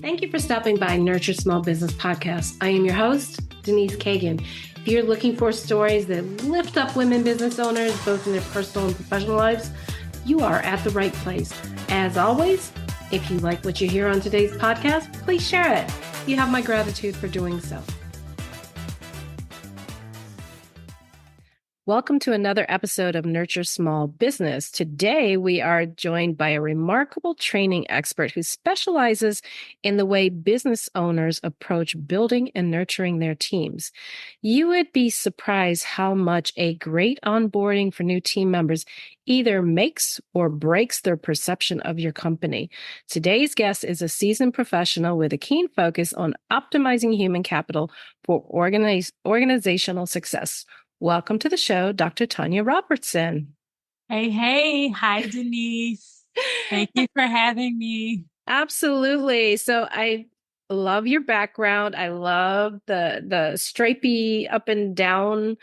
Thank you for stopping by Nurture Small Business Podcast. I am your host, Denise Cagan. If you're looking for stories that lift up women business owners, both in their personal and professional lives, you are at the right place. As always, if you like what you hear on today's podcast, please share it. You have my gratitude for doing so. Welcome to another episode of Nurture Small Business. Today, we are joined by a remarkable training expert who specializes in the way business owners approach building and nurturing their teams. You would be surprised how much a great onboarding for new team members either makes or breaks their perception of your company. Today's guest is a seasoned professional with a keen focus on optimizing human capital for organizational success. Welcome to the show, Dr. Tanya Robertson. Hey. Hi, Denise. Thank you for having me. Absolutely. So I love your background. I love the stripey up and down.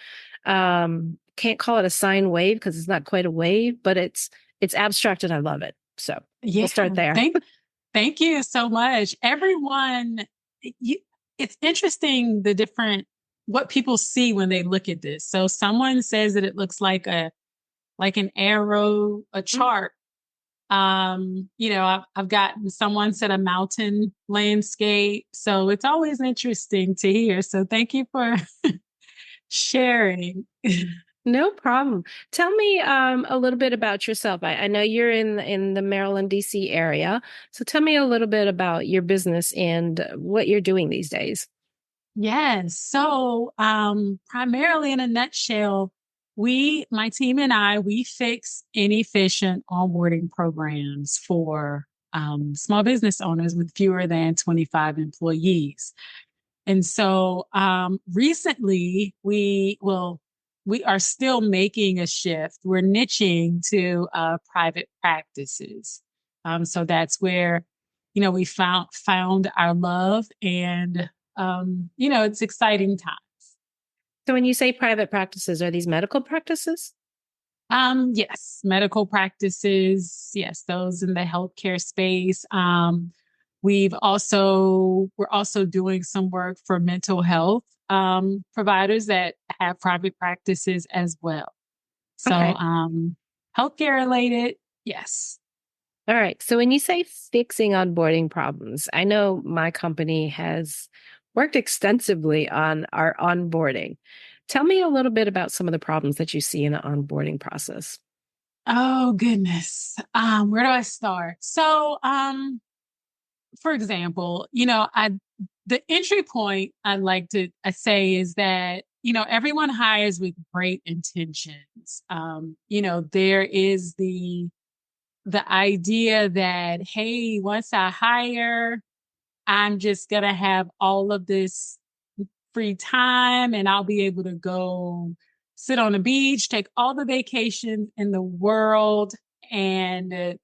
Can't call it a sine wave because it's not quite a wave, but it's abstract and I love it. So we'll start there. Thank you so much. Everyone, it's interesting what people see when they look at this. So someone says that it looks like an arrow, a chart. I've gotten someone said a mountain landscape. So it's always interesting to hear. So thank you for sharing. No problem. Tell me a little bit about yourself. I know you're in the Maryland, DC area. So tell me a little bit about your business and what you're doing these days. Yes. So, primarily in a nutshell, my team and we fix inefficient onboarding programs for small business owners with fewer than 25 employees. And so, recently we are still making a shift. We're niching to private practices. So that's where, we found our love and it's exciting times. So when you say private practices, are these medical practices? Yes, medical practices. Yes, those in the healthcare space. We're also doing some work for mental health providers that have private practices as well. So, okay. Healthcare related. Yes. All right. So when you say fixing onboarding problems, I know my company has worked extensively on our onboarding. Tell me a little bit about some of the problems that you see in the onboarding process. Oh, goodness. Where do I start? So, for example, the entry point I'd like to say is that, everyone hires with great intentions. There is the idea that, hey, once I hire, I'm just going to have all of this free time and I'll be able to go sit on the beach, take all the vacations in the world, and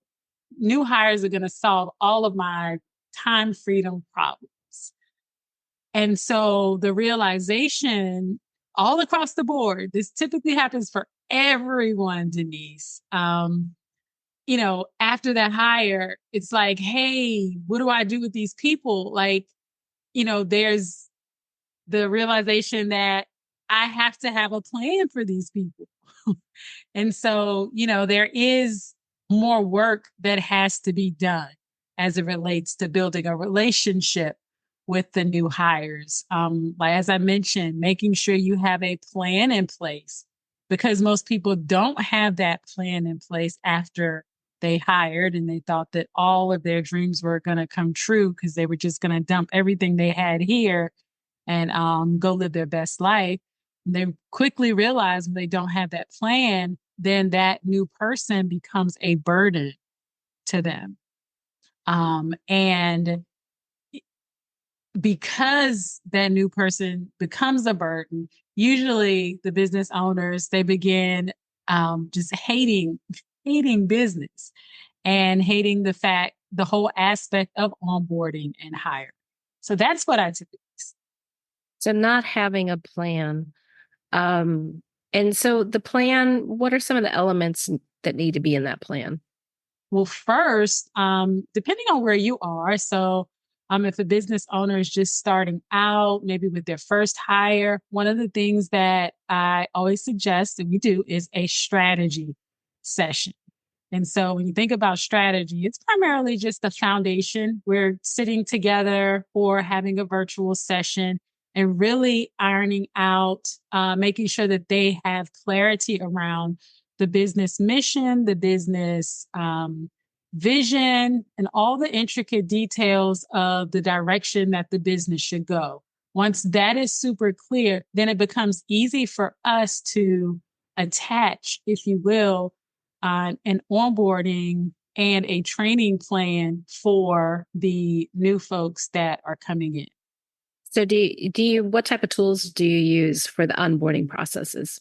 new hires are going to solve all of my time freedom problems. And so the realization all across the board, this typically happens for everyone, Denise. After that hire, it's like, hey, what do I do with these people? Like, there's the realization that I have to have a plan for these people. And so, there is more work that has to be done as it relates to building a relationship with the new hires. As I mentioned, making sure you have a plan in place, because most people don't have that plan in place after they hired and they thought that all of their dreams were going to come true because they were just going to dump everything they had here and go live their best life. And they quickly realize when they don't have that plan, then that new person becomes a burden to them. And because that new person becomes a burden, usually the business owners, they begin just hating business and hating the whole aspect of onboarding and hiring. So that's what I typically see. So not having a plan. And so the plan, what are some of the elements that need to be in that plan? Well, first, depending on where you are, so If a business owner is just starting out, maybe with their first hire, one of the things that I always suggest that we do is a strategy session. And so when you think about strategy, it's primarily just the foundation. We're sitting together or having a virtual session and really ironing out, making sure that they have clarity around the business mission, the business vision, and all the intricate details of the direction that the business should go. Once that is super clear, then it becomes easy for us to attach, if you will, an onboarding and a training plan for the new folks that are coming in. So what type of tools do you use for the onboarding processes?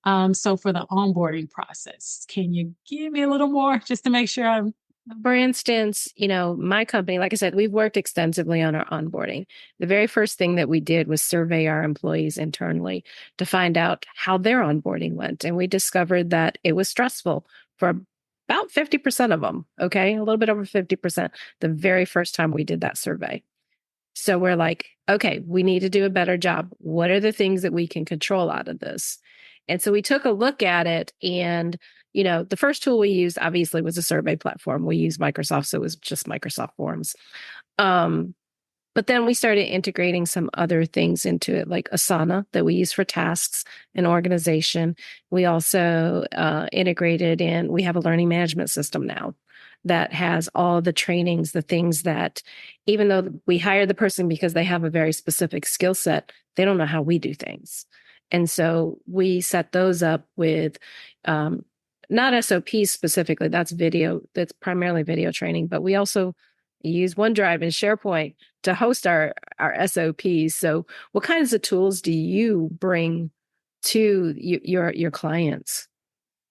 So for the onboarding process, can you give me a little more just to make sure I'm For instance, my company, like I said, we've worked extensively on our onboarding. The very first thing that we did was survey our employees internally to find out how their onboarding went. And we discovered that it was stressful for about 50% of them. Okay. A little bit over 50% the very first time we did that survey. So we're like, okay, we need to do a better job. What are the things that we can control out of this? And so we took a look at it. And, the first tool we used obviously was a survey platform. We used Microsoft, so it was just Microsoft Forms. But then we started integrating some other things into it, like Asana that we use for tasks and organization. We also integrated in, we have a learning management system now that has all the trainings, the things that, even though we hire the person because they have a very specific skill set, they don't know how we do things. And so we set those up with not SOPs specifically, that's primarily video training, but we also use OneDrive and SharePoint to host our SOPs. So what kinds of tools do you bring to your clients?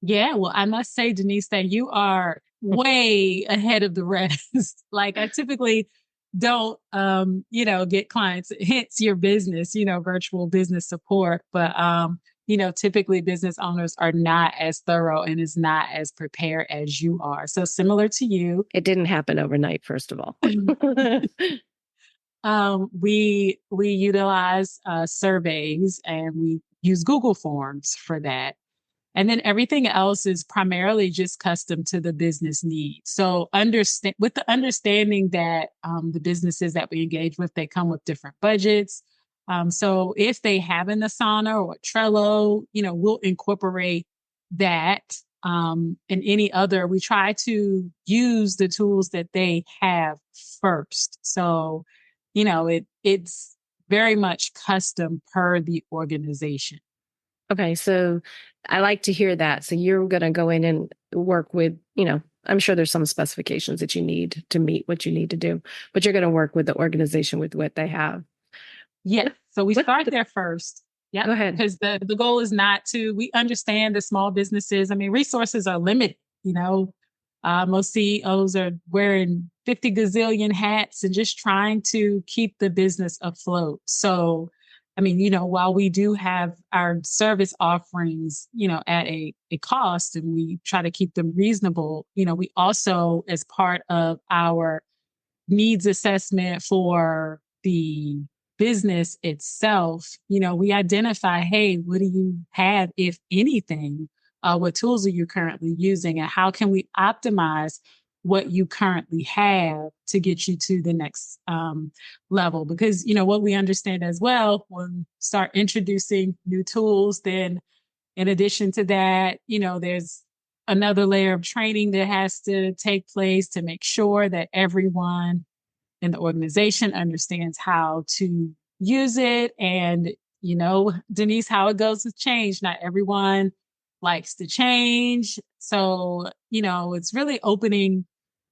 Yeah, well, I must say, Denise, that you are way ahead of the rest. Like I typically don't get clients, hence your business, virtual business support. But typically business owners are not as thorough and is not as prepared as you are. So similar to you. It didn't happen overnight, first of all. We utilize surveys and we use Google Forms for that. And then everything else is primarily just custom to the business needs. So with the understanding that the businesses that we engage with, they come with different budgets. So if they have an Asana or a Trello, we'll incorporate that. And any other, we try to use the tools that they have first. So, it's very much custom per the organization. Okay, so I like to hear that. So you're going to go in and work with, I'm sure there's some specifications that you need to meet what you need to do, but you're going to work with the organization with what they have. Yeah. So we start there first. Yeah. Go ahead. Because the goal is we understand the small businesses. I mean, resources are limited, most CEOs are wearing 50 gazillion hats and just trying to keep the business afloat. So, I mean, while we do have our service offerings, at a cost and we try to keep them reasonable, we also, as part of our needs assessment for the business itself, we identify, hey, what do you have, if anything? What tools are you currently using, and how can we optimize what you currently have to get you to the next level? Because, what we understand as well, when we start introducing new tools, then in addition to that, there's another layer of training that has to take place to make sure that everyone in the organization understands how to use it. And, Denise, how it goes with change. Not everyone likes to change. So, it's really opening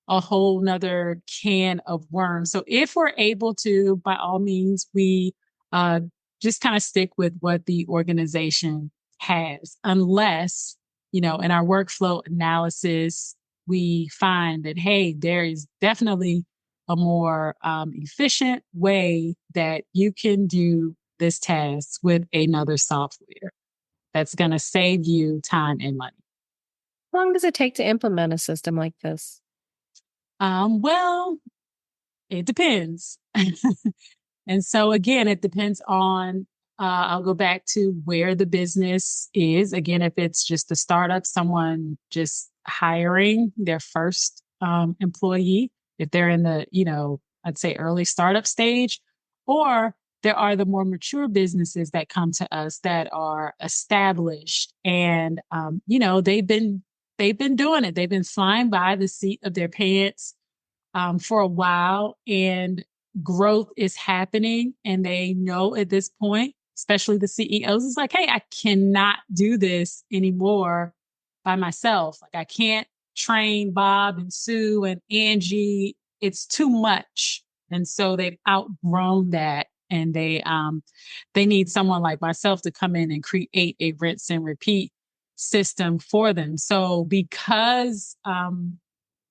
a whole nother can of worms. So if we're able to, by all means, we just kind of stick with what the organization has, unless, in our workflow analysis, we find that, hey, there is definitely a more efficient way that you can do this task with another software that's going to save you time and money. How long does it take to implement a system like this? Well, It depends. And so again, it depends on, I'll go back to where the business is. Again, if it's just a startup, someone just hiring their first employee, if they're in the, I'd say early startup stage, or there are the more mature businesses that come to us that are established and, they've been doing it. They've been flying by the seat of their pants for a while, and growth is happening. And they know at this point, especially the CEOs, it's like, hey, I cannot do this anymore by myself. Like, I can't train Bob and Sue and Angie. It's too much. And so they've outgrown that. And they need someone like myself to come in and create a rinse and repeat system for them. So because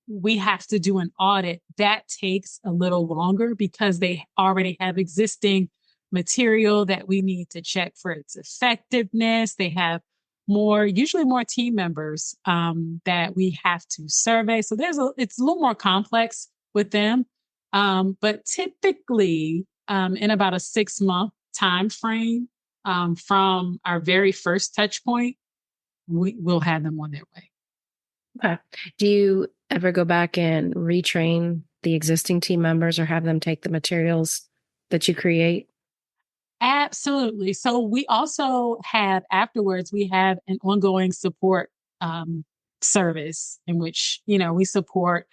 we have to do an audit, that takes a little longer because they already have existing material that we need to check for its effectiveness. They have usually more team members that we have to survey. So it's a little more complex with them. But typically, in about a 6-month time frame from our very first touch point, we'll have them on their way. Okay. Do you ever go back and retrain the existing team members or have them take the materials that you create? Absolutely. So we also have afterwards, we have an ongoing support service in which, we support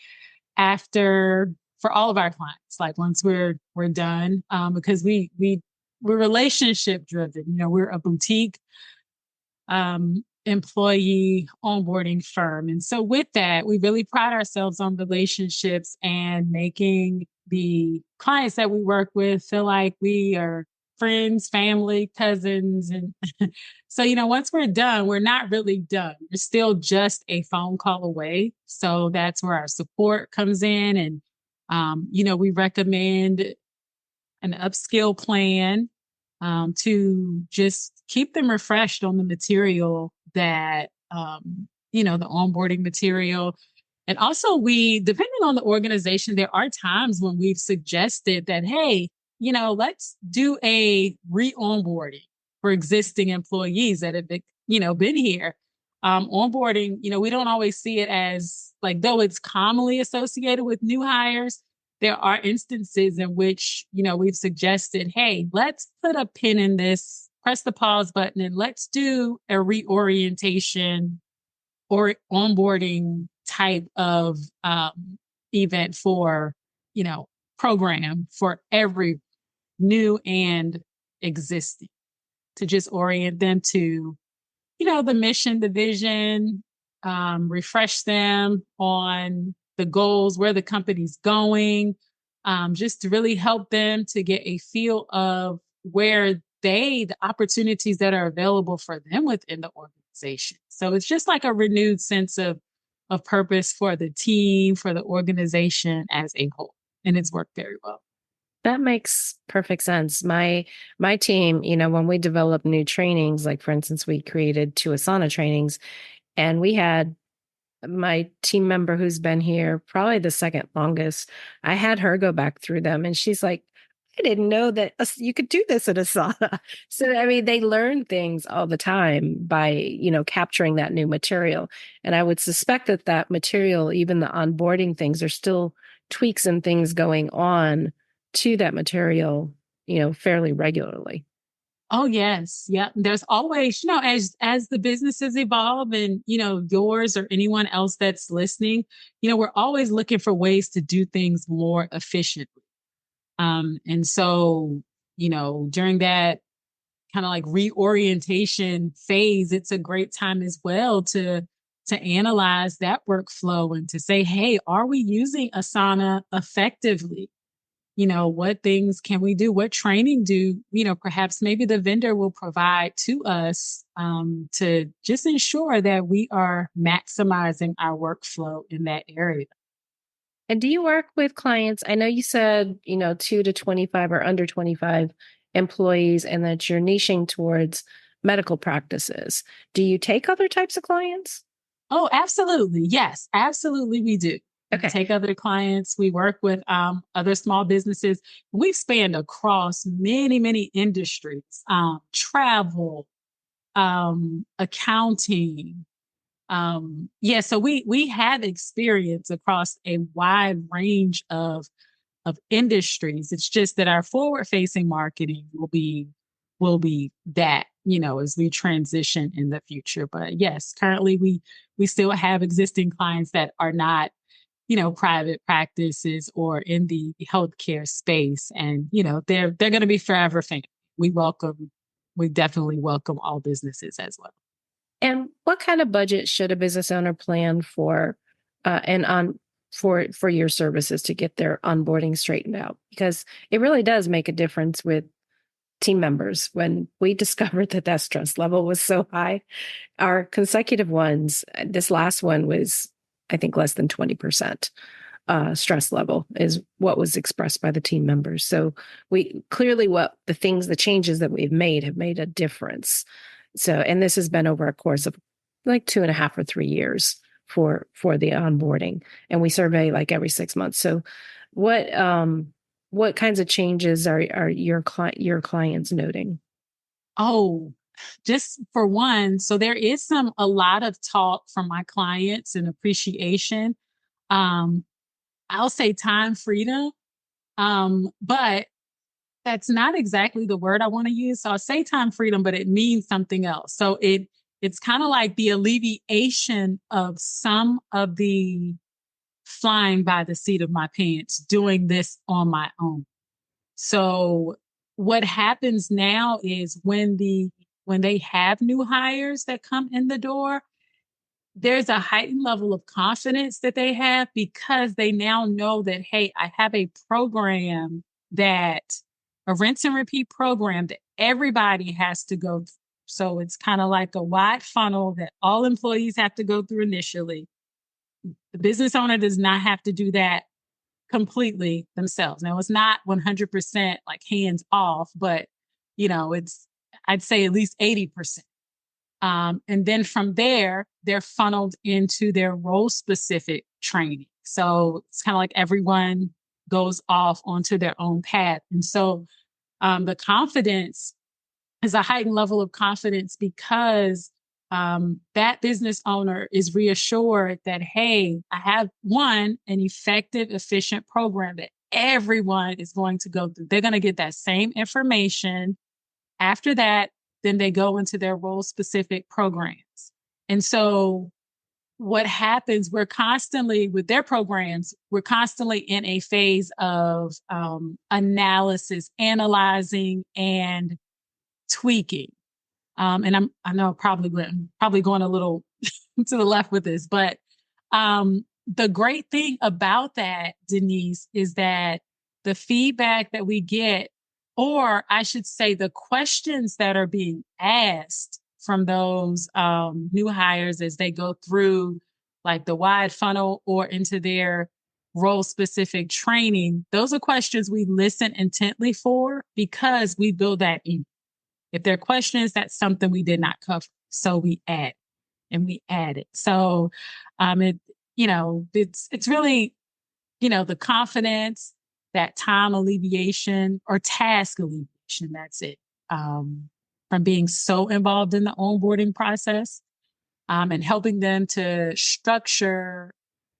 after for all of our clients, like once we're done, because we're relationship driven. We're a boutique employee onboarding firm. And so with that, we really pride ourselves on relationships and making the clients that we work with feel like we are friends, family, cousins. And so, once we're done, we're not really done. We're still just a phone call away. So that's where our support comes in. And, we recommend an upskill plan to just keep them refreshed on the material that, the onboarding material. And also, depending on the organization, there are times when we've suggested that, hey, let's do a re-onboarding for existing employees that have been, been here. Onboarding, we don't always see it as like, though it's commonly associated with new hires, there are instances in which, we've suggested, hey, let's put a pin in this, press the pause button, and let's do a reorientation or onboarding type of event for, program for every new and existing to just orient them to, the mission, the vision, refresh them on the goals, where the company's going, just to really help them to get a feel of where the opportunities that are available for them within the organization. So it's just like a renewed sense of purpose for the team, for the organization as a whole. And it's worked very well. That makes perfect sense. My team, when we develop new trainings, like for instance, we created 2 Asana trainings, and we had my team member who's been here probably the second longest. I had her go back through them, and she's like, I didn't know that you could do this in Asana. So, I mean, they learn things all the time by, capturing that new material. And I would suspect that material, even the onboarding things, are still tweaks and things going on to that material, fairly regularly. Oh yes. Yeah. There's always, as the businesses evolve and, yours or anyone else that's listening, we're always looking for ways to do things more efficiently. And so, during that kind of like reorientation phase, it's a great time as well to analyze that workflow and to say, hey, are we using Asana effectively? What things can we do? What training perhaps maybe the vendor will provide to us to just ensure that we are maximizing our workflow in that area. And do you work with clients? I know you said, 2 to 25 or under 25 employees, and that you're niching towards medical practices. Do you take other types of clients? Oh, absolutely. Yes, absolutely. We do. We Okay. take other clients. We work with other small businesses. We've spanned across many, many industries, travel, accounting. Yeah, so we have experience across a wide range of industries. It's just that our forward facing marketing will be that, as we transition in the future. But yes, currently we still have existing clients that are not, private practices or in the healthcare space. And, they're going to be forever family. We definitely welcome all businesses as well. And what kind of budget should a business owner plan for and on for your services to get their onboarding straightened out? Because it really does make a difference with team members. When we discovered that stress level was so high, our consecutive ones, this last one was, I think, less than 20%. Stress level is what was expressed by the team members. So we clearly the changes that we've made have made a difference. So, and this has been over a course of like 2.5 or 3 years for the onboarding, and we survey like every 6 months. So, what kinds of changes are your clients noting? Oh, just for one, so there is a lot of talk from my clients and appreciation. Um, I'll say time freedom, but that's not exactly the word I want to use. So I'll say time freedom, but it means something else. So it's kind of like the alleviation of some of the flying by the seat of my pants, doing this on my own. So what happens now is when they have new hires that come in the door, there's a heightened level of confidence that they have because they now know that, hey, I have a program that a rinse and repeat program that everybody has to go through. So it's kind of like a wide funnel that all employees have to go through initially. The business owner does not have to do that completely themselves. Now, it's not 100% like hands off, but it's, I'd say, at least 80%. And then from there, they're funneled into their role specific training. So it's kind of like everyone goes off onto their own path. And so the confidence is a heightened level of confidence because that business owner is reassured that, hey, I have an effective, efficient program that everyone is going to go through. They're going to get that same information. After that, then they go into their role specific programs. And so what happens, we're constantly with their programs, we're constantly in a phase of analysis, analyzing and tweaking. I know probably going a little to the left with this, but the great thing about that, Denise, is that the feedback that we get, or I should say, the questions that are being asked from those new hires as they go through like the wide funnel or into their role specific training, those are questions we listen intently for because we build that in. If there are questions, that's something we did not cover. So we add and we add it. So it's really, the confidence, that time alleviation or task alleviation, that's it. From being so involved in the onboarding process, and helping them to structure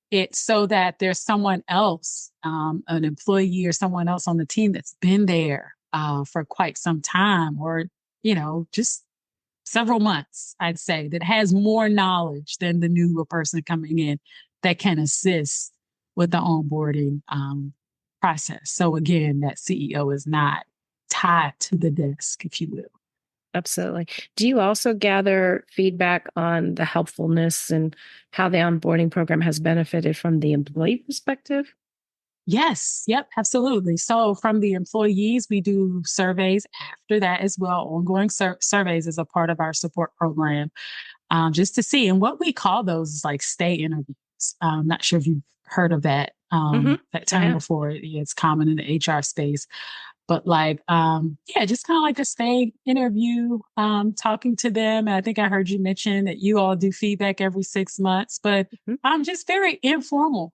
it so that there's someone else, an employee or someone else on the team that's been there for quite some time, or just several months, I'd say, that has more knowledge than the newer person coming in that can assist with the onboarding process. So again, that CEO is not tied to the desk, if you will. Absolutely. Do you also gather feedback on the helpfulness and how the onboarding program has benefited from the employee perspective? Yes. Yep. Absolutely. So from the employees, we do surveys after that as well, ongoing surveys as a part of our support program, just to see. And what we call those is like stay interviews. Not sure if you've heard of that term before. It's common in the HR space. But like, just kind of like a stay interview, talking to them. And I think I heard you mention that you all do feedback every 6 months, but just very informal.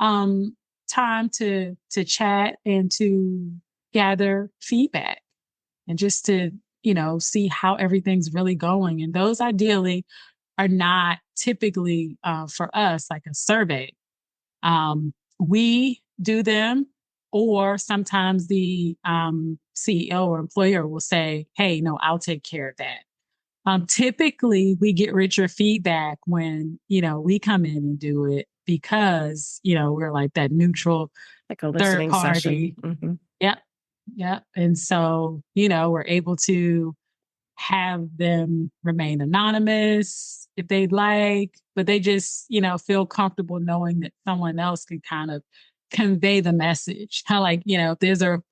time to chat and to gather feedback and just to, see how everything's really going. And those ideally are not typically for us like a survey. We do them, or sometimes the CEO or employer will say, hey, no, I'll take care of that. Typically, we get richer feedback when, we come in and do it because, we're like that neutral Like a third listening party. session. Mm-hmm. Yep. Yep. And so, we're able to have them remain anonymous if they'd like, but they just, feel comfortable knowing that someone else can kind of convey the message. Kind of like, if there's a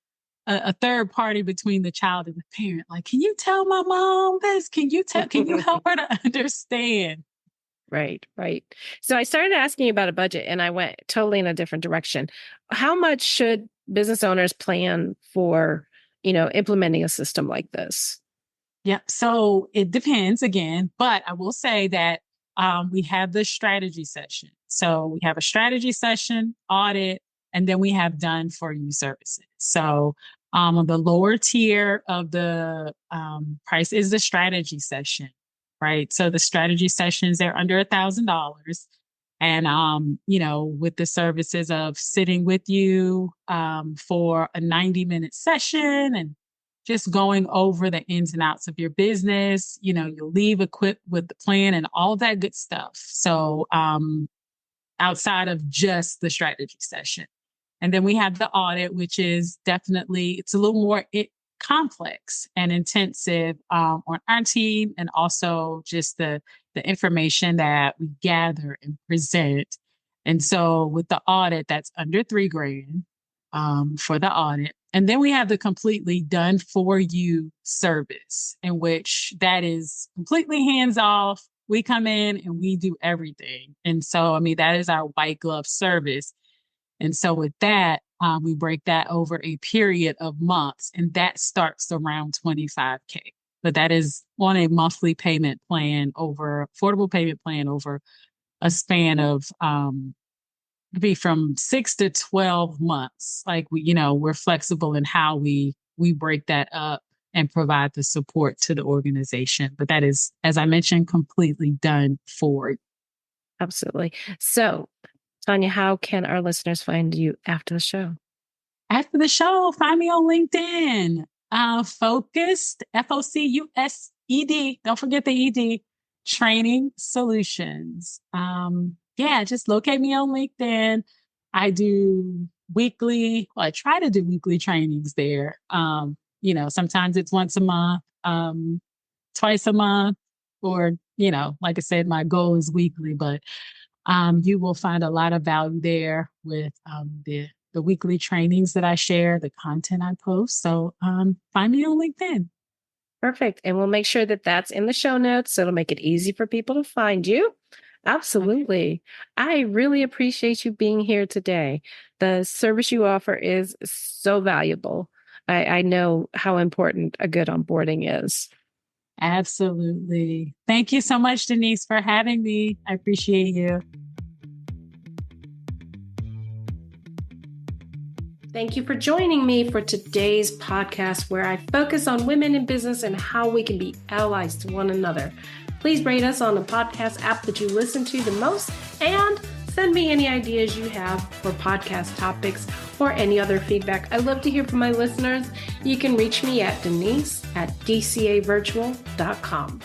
third party between the child and the parent, like, can you tell my mom this? Can you help her to understand? Right, right. So I started asking you about a budget and I went totally in a different direction. How much should business owners plan for, implementing a system like this? Yep. So it depends again, but I will say that we have the strategy session. So we have a strategy session, audit, and then we have done for you services. So on the lower tier of the price is the strategy session, right? So the strategy sessions, they're under $1,000. And, with the services of sitting with you for a 90-minute session and just going over the ins and outs of your business, you'll leave equipped with the plan and all that good stuff. So, outside of just the strategy session. And then we have the audit, which is definitely, it's a little more complex and intensive on our team, and also just the information that we gather and present. And so with the audit, that's under $3,000 for the audit. And then we have the completely done for you service, in which that is completely hands off. We come in and we do everything. And so, that is our white glove service. And so with that, we break that over a period of months, and that starts around $25K. But that is on a monthly payment plan affordable payment plan over a span of, be from 6 to 12 months. Like we're flexible in how we break that up and provide the support to the organization. But that is, as I mentioned, completely done for you. Absolutely. So, Tanya, how can our listeners find you after the show? After the show, find me on LinkedIn. Focused, FOCUSED. Don't forget the ED. Training Solutions. Just locate me on LinkedIn. I try to do weekly trainings there. Sometimes it's once a month, twice a month, or, like I said, my goal is weekly, but you will find a lot of value there with the weekly trainings that I share, the content I post. So find me on LinkedIn. Perfect. And we'll make sure that that's in the show notes. So it'll make it easy for people to find you. Absolutely. I really appreciate you being here today. The service you offer is so valuable. I know how important a good onboarding is. Absolutely. Thank you so much, Denise, for having me. I appreciate you. Thank you for joining me for today's podcast, where I focus on women in business and how we can be allies to one another. Please rate us on the podcast app that you listen to the most, and send me any ideas you have for podcast topics or any other feedback. I love to hear from my listeners. You can reach me at Denise@dcavirtual.com.